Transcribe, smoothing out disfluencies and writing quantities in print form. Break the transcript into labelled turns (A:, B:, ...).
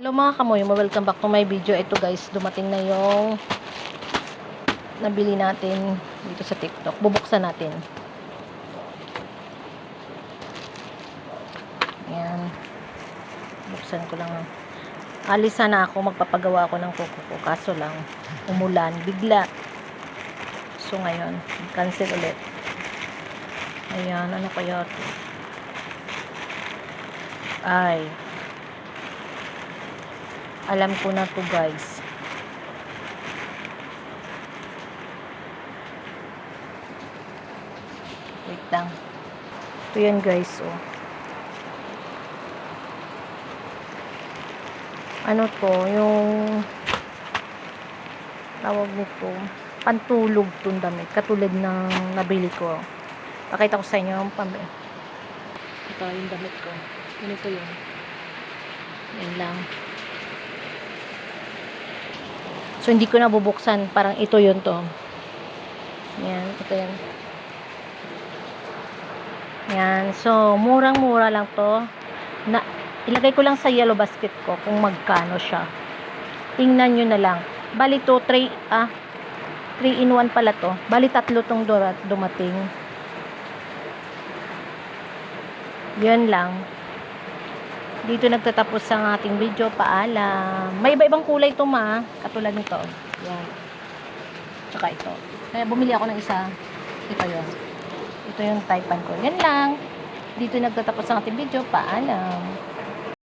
A: Hello mga kamoy, welcome back to my video. Ito guys, dumating na yung nabili natin dito sa TikTok. Bubuksan natin. Ayan. Buksan ko lang. Alis sana ako, magpapagawa ako ng kuko ko. Kaso lang, umulan. Bigla. So ngayon, cancel ulit. Ayan, ano kaya ito? Ay. Alam ko na to guys. Wait lang. Ito yan guys, oh. Ano to, yung tawag nito, pantulog tong damit. Katulad ng nabili ko. Pakita ko sa inyo yung pambili. Ito yung damit ko. Ganito yun. Yan lang. So, hindi ko na bubuksan. Parang ito yun to. Yan. Ito yan. Yan. So, murang-mura lang to. Ilagay ko lang sa yellow basket ko kung magkano siya. Tingnan nyo na lang. Bali to, 3 in 1 pala to. Bali tatlo tong dumating. Yan lang. Dito nagtatapos ang ating video. Paalam. May iba-ibang kulay ito katulad nito. Yan. Tsaka ito. Kaya bumili ako ng isa. Ito yun. Ito yung typean ko. Yan lang. Dito nagtatapos ang ating video. Paalam.